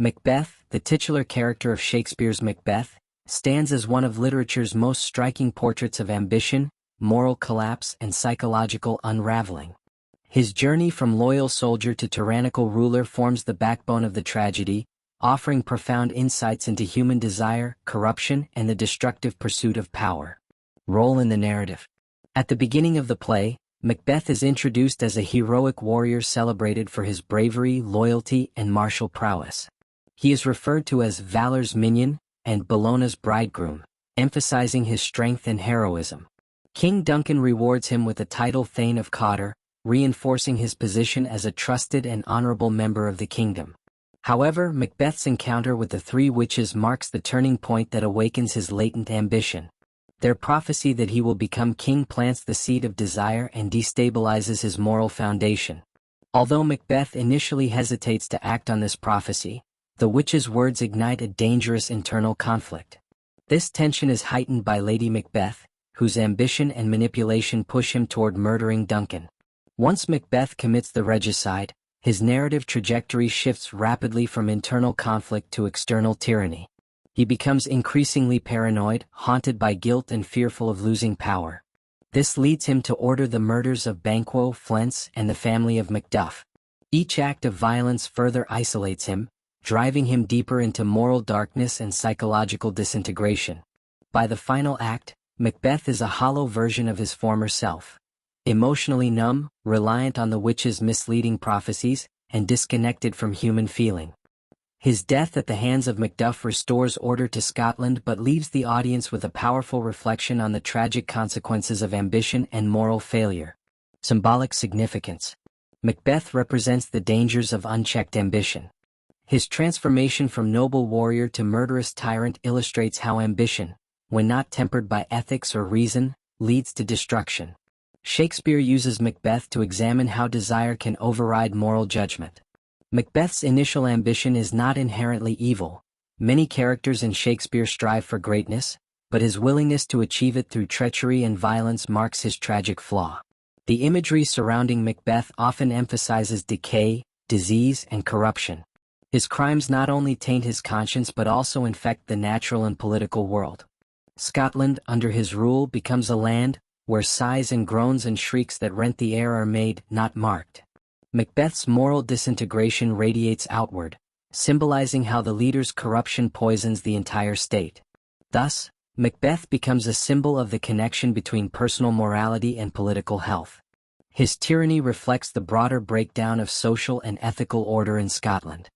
Macbeth, the titular character of Shakespeare's Macbeth, stands as one of literature's most striking portraits of ambition, moral collapse, and psychological unraveling. His journey from loyal soldier to tyrannical ruler forms the backbone of the tragedy, offering profound insights into human desire, corruption, and the destructive pursuit of power. Role in the narrative. At the beginning of the play, Macbeth is introduced as a heroic warrior celebrated for his bravery, loyalty, and martial prowess. He is referred to as valor's minion and Bellona's bridegroom, emphasizing his strength and heroism. King Duncan rewards him with the title Thane of Cawdor, reinforcing his position as a trusted and honorable member of the kingdom. However, Macbeth's encounter with the three witches marks the turning point that awakens his latent ambition. Their prophecy that he will become king plants the seed of desire and destabilizes his moral foundation. Although Macbeth initially hesitates to act on this prophecy, the witches' words ignite a dangerous internal conflict. This tension is heightened by Lady Macbeth, whose ambition and manipulation push him toward murdering Duncan. Once Macbeth commits the regicide, his narrative trajectory shifts rapidly from internal conflict to external tyranny. He becomes increasingly paranoid, haunted by guilt and fearful of losing power. This leads him to order the murders of Banquo, Flens, and the family of Macduff. Each act of violence further isolates him, driving him deeper into moral darkness and psychological disintegration. By the final act, Macbeth is a hollow version of his former self. Emotionally numb, reliant on the witches' misleading prophecies, and disconnected from human feeling. His death at the hands of Macduff restores order to Scotland but leaves the audience with a powerful reflection on the tragic consequences of ambition and moral failure. Symbolic significance. Macbeth represents the dangers of unchecked ambition. His transformation from noble warrior to murderous tyrant illustrates how ambition, when not tempered by ethics or reason, leads to destruction. Shakespeare uses Macbeth to examine how desire can override moral judgment. Macbeth's initial ambition is not inherently evil. Many characters in Shakespeare strive for greatness, but his willingness to achieve it through treachery and violence marks his tragic flaw. The imagery surrounding Macbeth often emphasizes decay, disease, and corruption. His crimes not only taint his conscience but also infect the natural and political world. Scotland, under his rule, becomes a land where sighs and groans and shrieks that rent the air are made, not marked. Macbeth's moral disintegration radiates outward, symbolizing how the leader's corruption poisons the entire state. Thus, Macbeth becomes a symbol of the connection between personal morality and political health. His tyranny reflects the broader breakdown of social and ethical order in Scotland.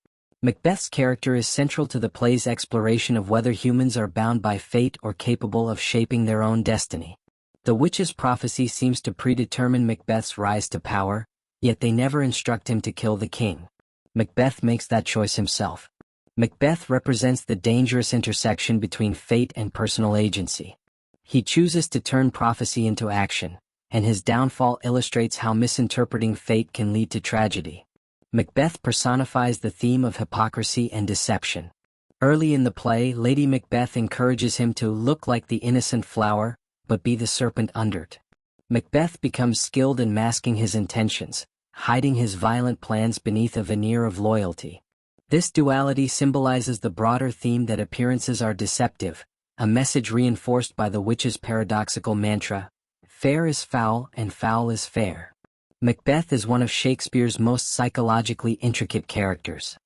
Macbeth's character is central to the play's exploration of whether humans are bound by fate or capable of shaping their own destiny. The witches' prophecy seems to predetermine Macbeth's rise to power, yet they never instruct him to kill the king. Macbeth makes that choice himself. Macbeth represents the dangerous intersection between fate and personal agency. He chooses to turn prophecy into action, and his downfall illustrates how misinterpreting fate can lead to tragedy. Macbeth personifies the theme of hypocrisy and deception. Early in the play, Lady Macbeth encourages him to look like the innocent flower, but be the serpent under't. Macbeth becomes skilled in masking his intentions, hiding his violent plans beneath a veneer of loyalty. This duality symbolizes the broader theme that appearances are deceptive, a message reinforced by the witch's paradoxical mantra, "Fair is foul and foul is fair." Macbeth is one of Shakespeare's most psychologically intricate characters.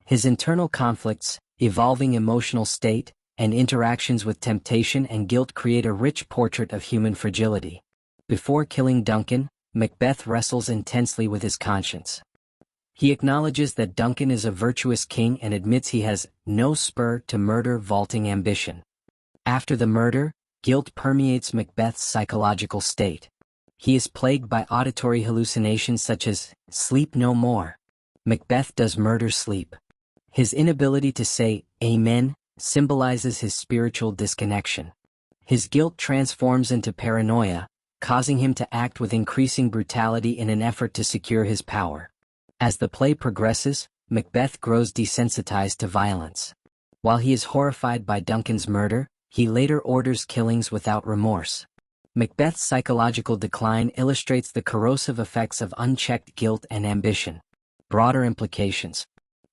His internal conflicts, evolving emotional state, and interactions with temptation and guilt create a rich portrait of human fragility. Before killing Duncan, Macbeth wrestles intensely with his conscience. He acknowledges that Duncan is a virtuous king and admits he has no spur to murder vaulting ambition. After the murder, guilt permeates Macbeth's psychological state. He is plagued by auditory hallucinations such as, "Sleep no more." Macbeth does murder sleep. His inability to say, "Amen," symbolizes his spiritual disconnection. His guilt transforms into paranoia, causing him to act with increasing brutality in an effort to secure his power. As the play progresses, Macbeth grows desensitized to violence. While he is horrified by Duncan's murder, he later orders killings without remorse. Macbeth's psychological decline illustrates the corrosive effects of unchecked guilt and ambition. Broader implications.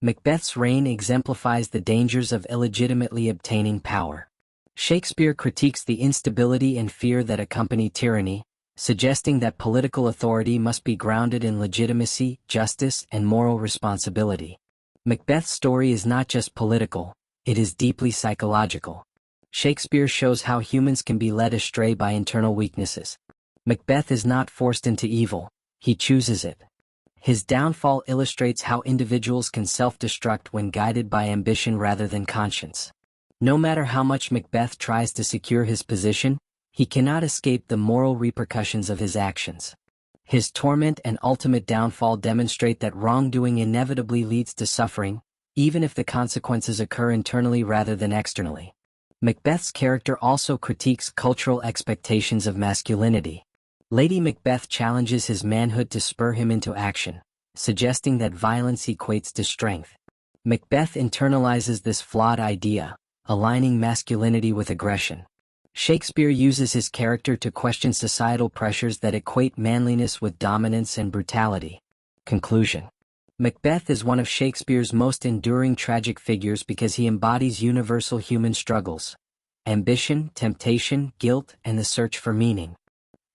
Macbeth's reign exemplifies the dangers of illegitimately obtaining power. Shakespeare critiques the instability and fear that accompany tyranny, suggesting that political authority must be grounded in legitimacy, justice, and moral responsibility. Macbeth's story is not just political, it is deeply psychological. Shakespeare shows how humans can be led astray by internal weaknesses. Macbeth is not forced into evil, he chooses it. His downfall illustrates how individuals can self-destruct when guided by ambition rather than conscience. No matter how much Macbeth tries to secure his position, he cannot escape the moral repercussions of his actions. His torment and ultimate downfall demonstrate that wrongdoing inevitably leads to suffering, even if the consequences occur internally rather than externally. Macbeth's character also critiques cultural expectations of masculinity. Lady Macbeth challenges his manhood to spur him into action, suggesting that violence equates to strength. Macbeth internalizes this flawed idea, aligning masculinity with aggression. Shakespeare uses his character to question societal pressures that equate manliness with dominance and brutality. Conclusion. Macbeth is one of Shakespeare's most enduring tragic figures because he embodies universal human struggles: ambition, temptation, guilt, and the search for meaning.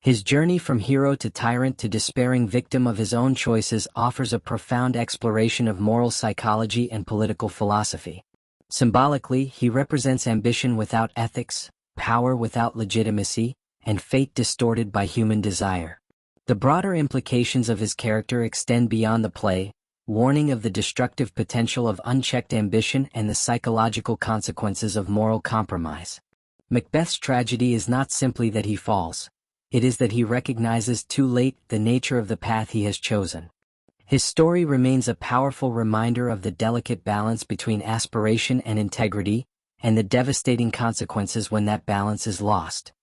His journey from hero to tyrant to despairing victim of his own choices offers a profound exploration of moral psychology and political philosophy. Symbolically, he represents ambition without ethics, power without legitimacy, and fate distorted by human desire. The broader implications of his character extend beyond the play, warning of the destructive potential of unchecked ambition and the psychological consequences of moral compromise. Macbeth's tragedy is not simply that he falls, it is that he recognizes too late the nature of the path he has chosen. His story remains a powerful reminder of the delicate balance between aspiration and integrity, and the devastating consequences when that balance is lost.